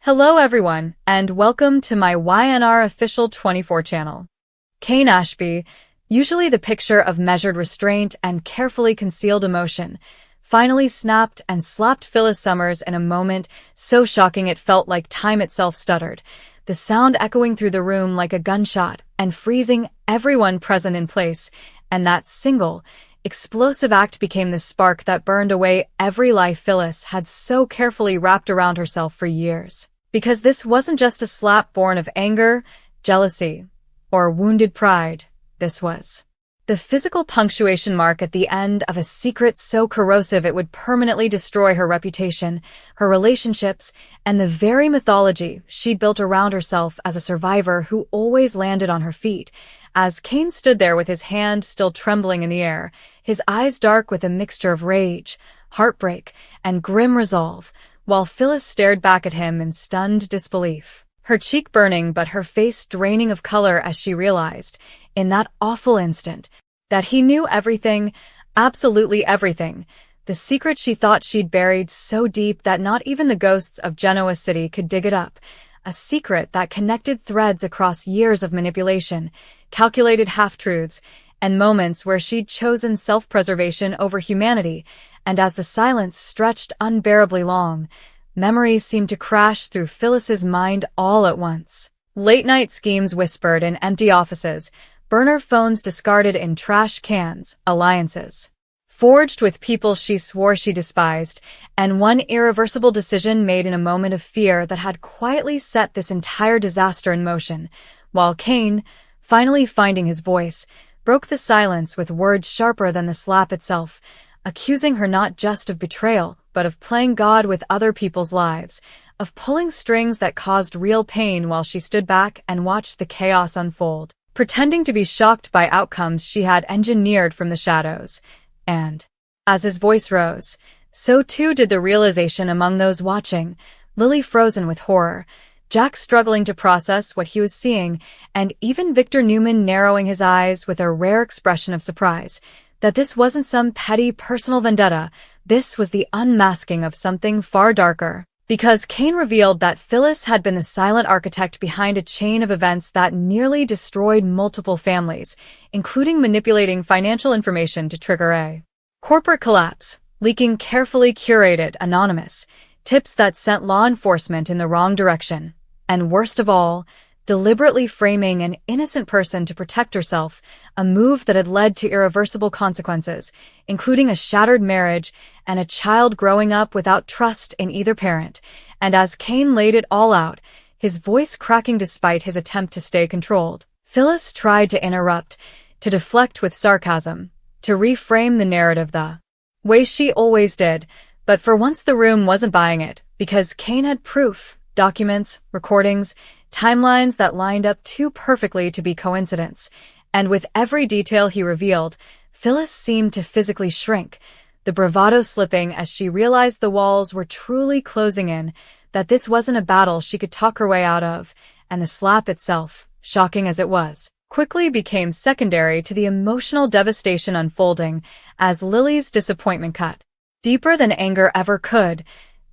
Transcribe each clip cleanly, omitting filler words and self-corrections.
Hello everyone, and welcome to my YNR Official 24 channel. Kane Ashby, usually the picture of measured restraint and carefully concealed emotion, finally snapped and slapped Phyllis Summers in a moment so shocking it felt like time itself stuttered, the sound echoing through the room like a gunshot and freezing everyone present in place, and that single, explosive act became the spark that burned away every life Phyllis had so carefully wrapped around herself for years. Because this wasn't just a slap born of anger, jealousy, or wounded pride. This was the physical punctuation mark at the end of a secret so corrosive it would permanently destroy her reputation, her relationships, and the very mythology she'd built around herself as a survivor who always landed on her feet. As Kane stood there with his hand still trembling in the air, his eyes dark with a mixture of rage, heartbreak, and grim resolve, while Phyllis stared back at him in stunned disbelief, her cheek burning but her face draining of color as she realized, in that awful instant, that he knew everything, absolutely everything, the secret she thought she'd buried so deep that not even the ghosts of Genoa City could dig it up, a secret that connected threads across years of manipulation, calculated half-truths, and moments where she'd chosen self-preservation over humanity. And as the silence stretched unbearably long, memories seemed to crash through Phyllis's mind all at once. Late-night schemes whispered in empty offices, burner phones discarded in trash cans, alliances forged with people she swore she despised, and one irreversible decision made in a moment of fear that had quietly set this entire disaster in motion, while Kane, finally finding his voice, broke the silence with words sharper than the slap itself, accusing her not just of betrayal, but of playing God with other people's lives, of pulling strings that caused real pain while she stood back and watched the chaos unfold, pretending to be shocked by outcomes she had engineered from the shadows. And as his voice rose, so too did the realization among those watching, Lily frozen with horror, Jack struggling to process what he was seeing, and even Victor Newman narrowing his eyes with a rare expression of surprise, that this wasn't some petty personal vendetta. This was the unmasking of something far darker. Because Kane revealed that Phyllis had been the silent architect behind a chain of events that nearly destroyed multiple families, including manipulating financial information to trigger a corporate collapse, leaking carefully curated, anonymous tips that sent law enforcement in the wrong direction, and worst of all, deliberately framing an innocent person to protect herself, a move that had led to irreversible consequences, including a shattered marriage and a child growing up without trust in either parent. And as Kane laid it all out, his voice cracking despite his attempt to stay controlled, Phyllis tried to interrupt, to deflect with sarcasm, to reframe the narrative the way she always did, but for once the room wasn't buying it, because Kane had proof, documents, recordings, timelines that lined up too perfectly to be coincidence, and with every detail he revealed, Phyllis seemed to physically shrink, the bravado slipping as she realized the walls were truly closing in, that this wasn't a battle she could talk her way out of, and the slap itself, shocking as it was, quickly became secondary to the emotional devastation unfolding as Lily's disappointment cut deeper than anger ever could.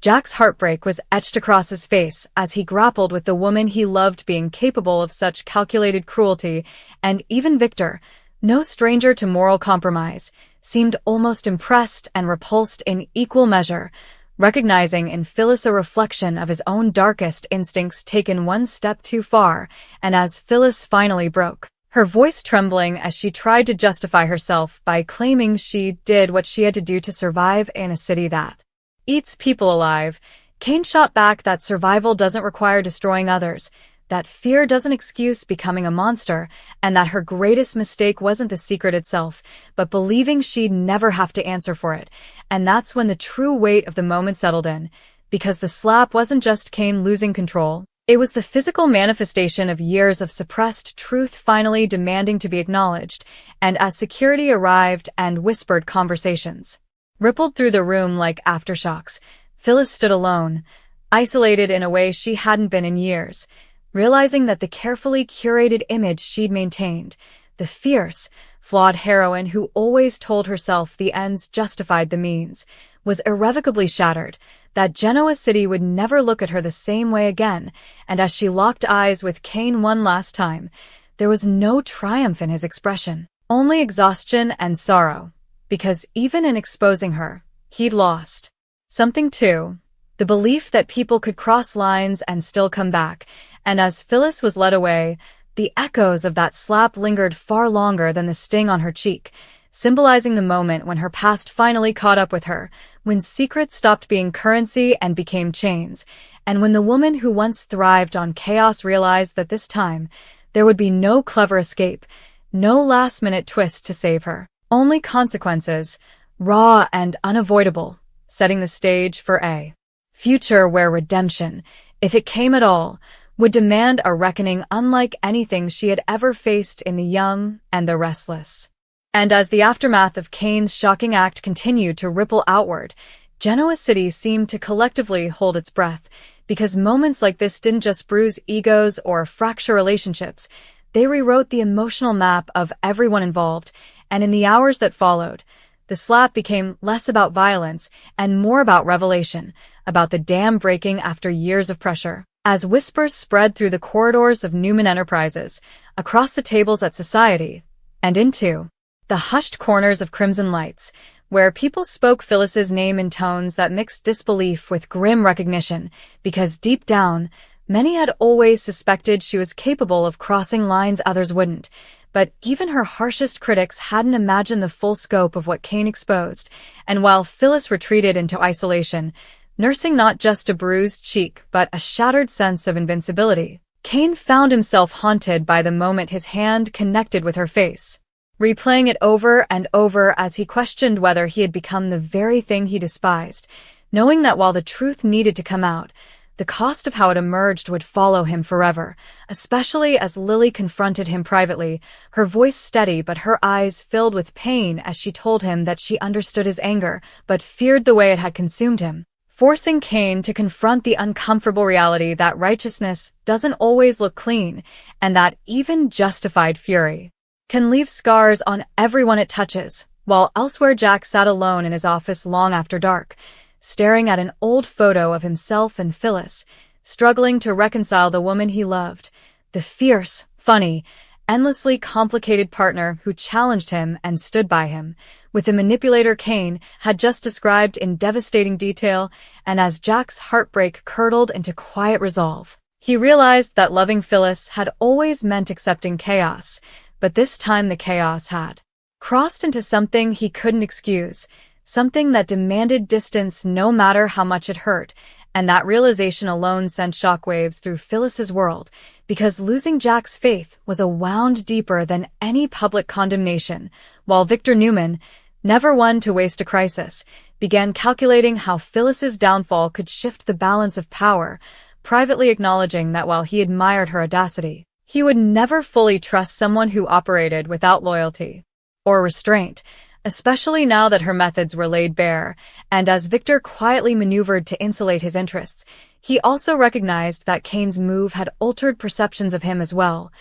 Jack's heartbreak was etched across his face as he grappled with the woman he loved being capable of such calculated cruelty, and even Victor, no stranger to moral compromise, seemed almost impressed and repulsed in equal measure, recognizing in Phyllis a reflection of his own darkest instincts taken one step too far. And as Phyllis finally broke, her voice trembling as she tried to justify herself by claiming she did what she had to do to survive in a city that eats people alive, Kane shot back that survival doesn't require destroying others, that fear doesn't excuse becoming a monster, and that her greatest mistake wasn't the secret itself, but believing she'd never have to answer for it. And that's when the true weight of the moment settled in, because the slap wasn't just Kane losing control, it was the physical manifestation of years of suppressed truth finally demanding to be acknowledged. And as security arrived and whispered conversations rippled through the room like aftershocks, Phyllis stood alone, isolated in a way she hadn't been in years, realizing that the carefully curated image she'd maintained, the fierce, flawed heroine who always told herself the ends justified the means, was irrevocably shattered, that Genoa City would never look at her the same way again, and as she locked eyes with Kane one last time, there was no triumph in his expression, only exhaustion and sorrow, because even in exposing her, he'd lost something too, the belief that people could cross lines and still come back, and as Phyllis was led away, the echoes of that slap lingered far longer than the sting on her cheek, symbolizing the moment when her past finally caught up with her, when secrets stopped being currency and became chains, and when the woman who once thrived on chaos realized that this time, there would be no clever escape, no last-minute twist to save her, only consequences, raw and unavoidable, setting the stage for a future where redemption, if it came at all, would demand a reckoning unlike anything she had ever faced in The Young and the Restless. And as the aftermath of Kane's shocking act continued to ripple outward, Genoa City seemed to collectively hold its breath, because moments like this didn't just bruise egos or fracture relationships, they rewrote the emotional map of everyone involved, and in the hours that followed, the slap became less about violence and more about revelation, about the dam breaking after years of pressure. As whispers spread through the corridors of Newman Enterprises, across the tables at Society, and into the hushed corners of Crimson Lights, where people spoke Phyllis's name in tones that mixed disbelief with grim recognition, because deep down, many had always suspected she was capable of crossing lines others wouldn't, but even her harshest critics hadn't imagined the full scope of what Kane exposed, and while Phyllis retreated into isolation, nursing not just a bruised cheek but a shattered sense of invincibility, Kane found himself haunted by the moment his hand connected with her face, replaying it over and over as he questioned whether he had become the very thing he despised, knowing that while the truth needed to come out, the cost of how it emerged would follow him forever, especially as Lily confronted him privately, her voice steady but her eyes filled with pain as she told him that she understood his anger but feared the way it had consumed him, forcing Kane to confront the uncomfortable reality that righteousness doesn't always look clean, and that even justified fury can leave scars on everyone it touches, while elsewhere Jack sat alone in his office long after dark, staring at an old photo of himself and Phyllis, struggling to reconcile the woman he loved, the fierce, funny, endlessly complicated partner who challenged him and stood by him, with the manipulator Kane had just described in devastating detail, and as Jack's heartbreak curdled into quiet resolve, he realized that loving Phyllis had always meant accepting chaos, but this time the chaos had crossed into something he couldn't excuse, something that demanded distance no matter how much it hurt, and that realization alone sent shockwaves through Phyllis's world, because losing Jack's faith was a wound deeper than any public condemnation, while Victor Newman, never one to waste a crisis, began calculating how Phyllis's downfall could shift the balance of power, privately acknowledging that while he admired her audacity, he would never fully trust someone who operated without loyalty or restraint, especially now that her methods were laid bare, and as Victor quietly maneuvered to insulate his interests, he also recognized that Kane's move had altered perceptions of him as well,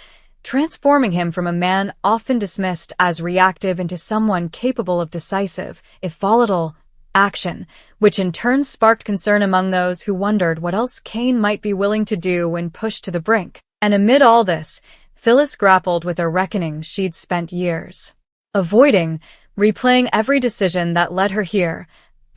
transforming him from a man often dismissed as reactive into someone capable of decisive, if volatile, action, which in turn sparked concern among those who wondered what else Kane might be willing to do when pushed to the brink. And amid all this, Phyllis grappled with a reckoning she'd spent years avoiding, replaying every decision that led her here,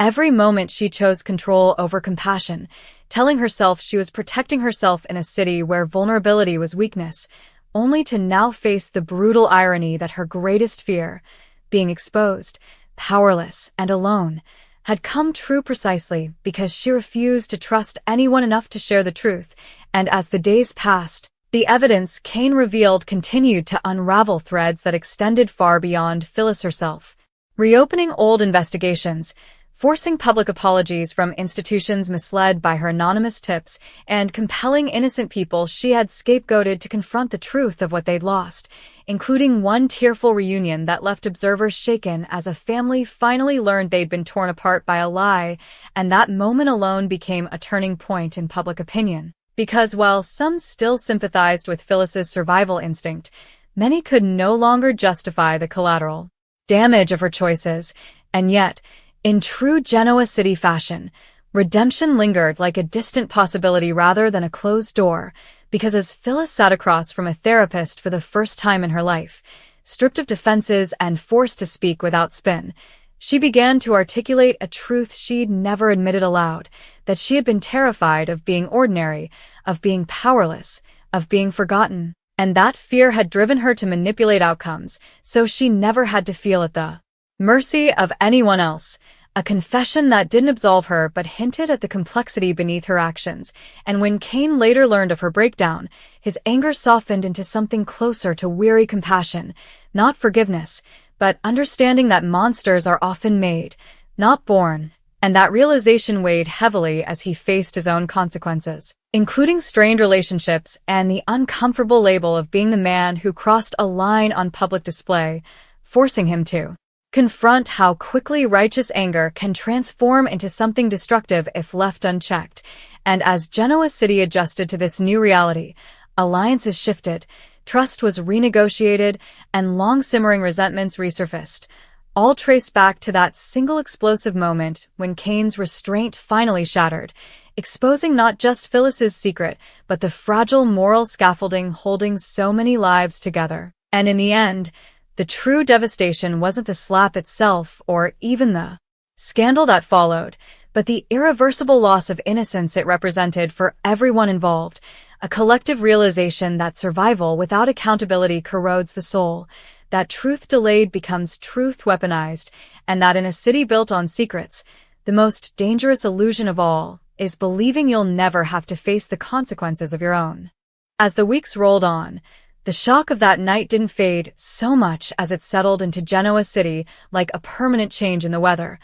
every moment she chose control over compassion, telling herself she was protecting herself in a city where vulnerability was weakness, only to now face the brutal irony that her greatest fear, being exposed, powerless, and alone, had come true precisely because she refused to trust anyone enough to share the truth, and as the days passed, the evidence Kane revealed continued to unravel threads that extended far beyond Phyllis herself, reopening old investigations, forcing public apologies from institutions misled by her anonymous tips, and compelling innocent people she had scapegoated to confront the truth of what they'd lost, including one tearful reunion that left observers shaken as a family finally learned they'd been torn apart by a lie, and that moment alone became a turning point in public opinion. Because while some still sympathized with Phyllis's survival instinct, many could no longer justify the collateral damage of her choices, and yet, In true Genoa City fashion, redemption lingered like a distant possibility rather than a closed door, because as Phyllis sat across from a therapist for the first time in her life, stripped of defenses and forced to speak without spin, she began to articulate a truth she'd never admitted aloud, that she had been terrified of being ordinary, of being powerless, of being forgotten, and that fear had driven her to manipulate outcomes, so she never had to feel at the mercy of anyone else. A confession that didn't absolve her but hinted at the complexity beneath her actions, and when Kane later learned of her breakdown, his anger softened into something closer to weary compassion, not forgiveness, but understanding that monsters are often made, not born, and that realization weighed heavily as he faced his own consequences, including strained relationships and the uncomfortable label of being the man who crossed a line on public display, forcing him to confront how quickly righteous anger can transform into something destructive if left unchecked. And as Genoa City adjusted to this new reality, alliances shifted, trust was renegotiated, and long-simmering resentments resurfaced, all traced back to that single explosive moment when Kane's restraint finally shattered, exposing not just Phyllis's secret, but the fragile moral scaffolding holding so many lives together. And in the end, the true devastation wasn't the slap itself or even the scandal that followed, but the irreversible loss of innocence it represented for everyone involved, a collective realization that survival without accountability corrodes the soul, that truth delayed becomes truth weaponized, and that in a city built on secrets, the most dangerous illusion of all is believing you'll never have to face the consequences of your own. As the weeks rolled on, the shock of that night didn't fade so much as it settled into Genoa City like a permanent change in the weather,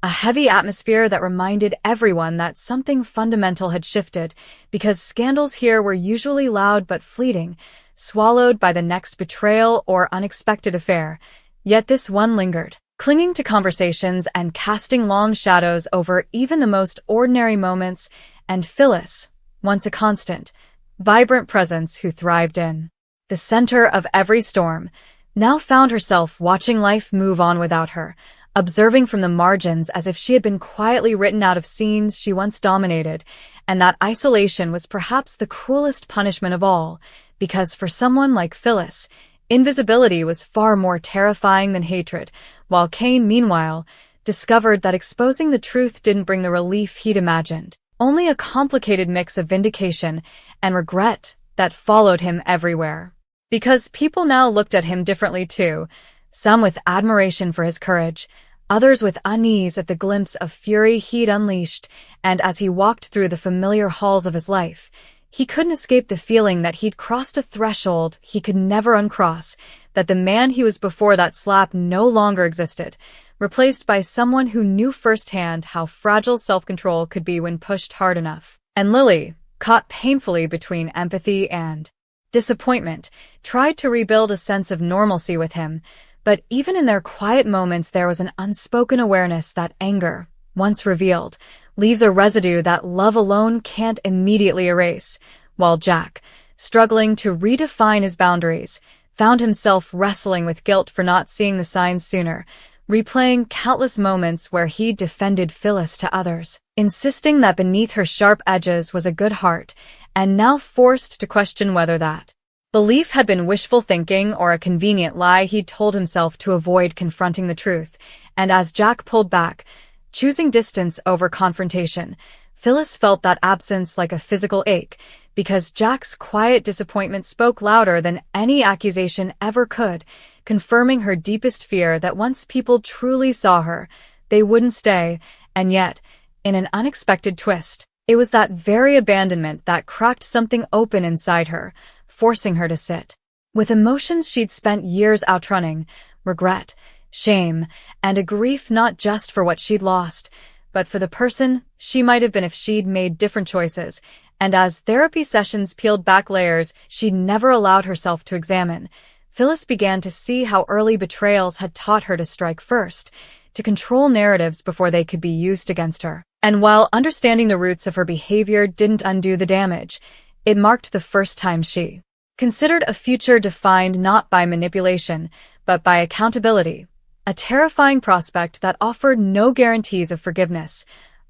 a heavy atmosphere that reminded everyone that something fundamental had shifted, because scandals here were usually loud but fleeting, swallowed by the next betrayal or unexpected affair. Yet this one lingered, clinging to conversations and casting long shadows over even the most ordinary moments, and Phyllis, once a constant, vibrant presence who thrived in the center of every storm, now found herself watching life move on without her, observing from the margins as if she had been quietly written out of scenes she once dominated, and that isolation was perhaps the cruelest punishment of all, because for someone like Phyllis, invisibility was far more terrifying than hatred, while Kane, meanwhile, discovered that exposing the truth didn't bring the relief he'd imagined, only a complicated mix of vindication and regret that followed him everywhere. Because people now looked at him differently too, some with admiration for his courage, others with unease at the glimpse of fury he'd unleashed, and as he walked through the familiar halls of his life, he couldn't escape the feeling that he'd crossed a threshold he could never uncross, that the man he was before that slap no longer existed, replaced by someone who knew firsthand how fragile self-control could be when pushed hard enough. And Lily, caught painfully between empathy and disappointment, tried to rebuild a sense of normalcy with him, but even in their quiet moments there was an unspoken awareness that anger, once revealed, leaves a residue that love alone can't immediately erase, while Jack, struggling to redefine his boundaries, found himself wrestling with guilt for not seeing the signs sooner, replaying countless moments where he defended Phyllis to others, insisting that beneath her sharp edges was a good heart, and now forced to question whether that belief had been wishful thinking or a convenient lie he'd told himself to avoid confronting the truth. And as Jack pulled back, choosing distance over confrontation, Phyllis felt that absence like a physical ache, because Jack's quiet disappointment spoke louder than any accusation ever could, confirming her deepest fear that once people truly saw her, they wouldn't stay. And yet, in an unexpected twist, it was that very abandonment that cracked something open inside her, forcing her to sit with emotions she'd spent years outrunning, regret, shame, and a grief not just for what she'd lost, but for the person she might have been if she'd made different choices. And as therapy sessions peeled back layers she'd never allowed herself to examine, Phyllis began to see how early betrayals had taught her to strike first, to control narratives before they could be used against her. And while understanding the roots of her behavior didn't undo the damage, it marked the first time she considered a future defined not by manipulation, but by accountability, a terrifying prospect that offered no guarantees of forgiveness,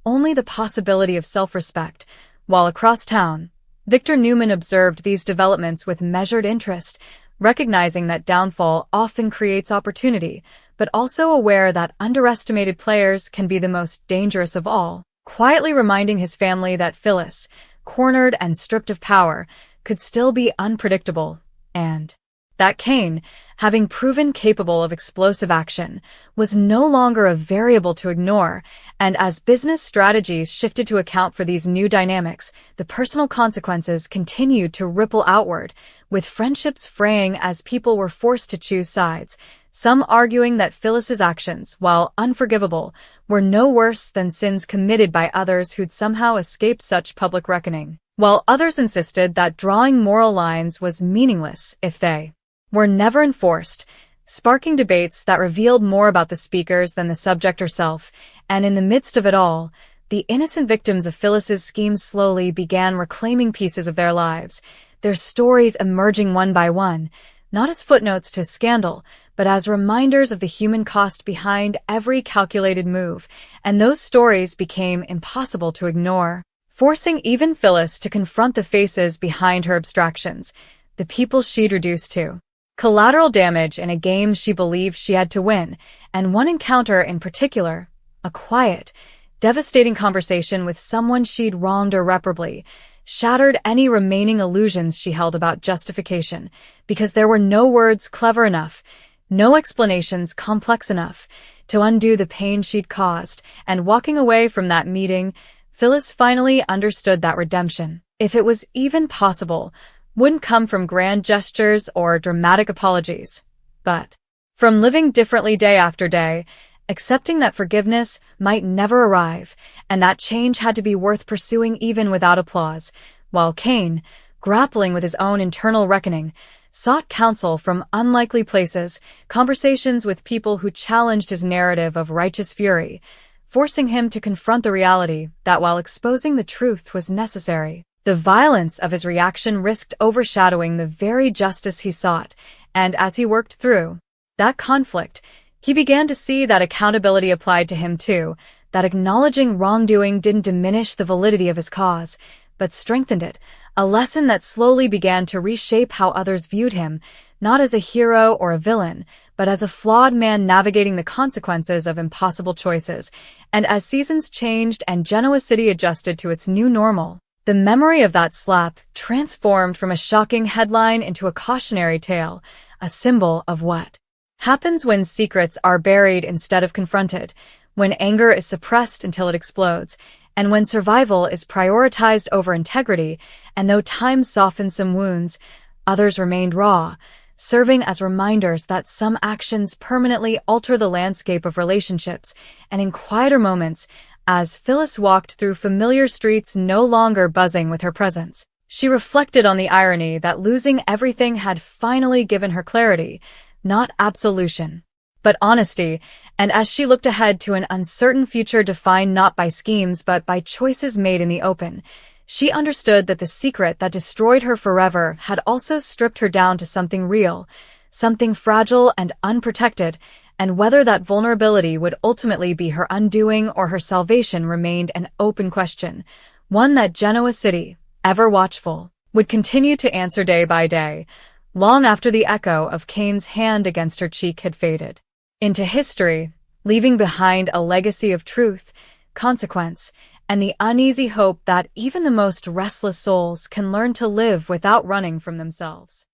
only the possibility of self-respect. While across town, Victor Newman observed these developments with measured interest, recognizing that downfall often creates opportunity, but also aware that underestimated players can be the most dangerous of all, quietly reminding his family that Phyllis, cornered and stripped of power, could still be unpredictable, and that Kane, having proven capable of explosive action, was no longer a variable to ignore, and as business strategies shifted to account for these new dynamics, the personal consequences continued to ripple outward, with friendships fraying as people were forced to choose sides, some arguing that Phyllis's actions, while unforgivable, were no worse than sins committed by others who'd somehow escaped such public reckoning, while others insisted that drawing moral lines was meaningless if they were never enforced, sparking debates that revealed more about the speakers than the subject herself, and in the midst of it all, the innocent victims of Phyllis's schemes slowly began reclaiming pieces of their lives, their stories emerging one by one, not as footnotes to scandal, but as reminders of the human cost behind every calculated move, and those stories became impossible to ignore, forcing even Phyllis to confront the faces behind her abstractions, the people she'd reduced to collateral damage in a game she believed she had to win, and one encounter in particular, a quiet, devastating conversation with someone she'd wronged irreparably, shattered any remaining illusions she held about justification, because there were no words clever enough, no explanations complex enough, to undo the pain she'd caused, and walking away from that meeting, Phyllis finally understood that redemption, if it was even possible, wouldn't come from grand gestures or dramatic apologies, but from living differently day after day, accepting that forgiveness might never arrive, and that change had to be worth pursuing even without applause, while Kane, grappling with his own internal reckoning, sought counsel from unlikely places, conversations with people who challenged his narrative of righteous fury, forcing him to confront the reality that while exposing the truth was necessary, the violence of his reaction risked overshadowing the very justice he sought, and as he worked through that conflict, he began to see that accountability applied to him too, that acknowledging wrongdoing didn't diminish the validity of his cause, but strengthened it, a lesson that slowly began to reshape how others viewed him, not as a hero or a villain, but as a flawed man navigating the consequences of impossible choices. And as seasons changed and Genoa City adjusted to its new normal, the memory of that slap transformed from a shocking headline into a cautionary tale, a symbol of what happens when secrets are buried instead of confronted, when anger is suppressed until it explodes, and when survival is prioritized over integrity, and though time softened some wounds, others remained raw, serving as reminders that some actions permanently alter the landscape of relationships, and in quieter moments, as Phyllis walked through familiar streets no longer buzzing with her presence, she reflected on the irony that losing everything had finally given her clarity, not absolution, but honesty, and as she looked ahead to an uncertain future defined not by schemes but by choices made in the open, she understood that the secret that destroyed her forever had also stripped her down to something real, something fragile and unprotected, and whether that vulnerability would ultimately be her undoing or her salvation remained an open question, one that Genoa City, ever watchful, would continue to answer day by day, long after the echo of Kane's hand against her cheek had faded into history, leaving behind a legacy of truth, consequence, and the uneasy hope that even the most restless souls can learn to live without running from themselves.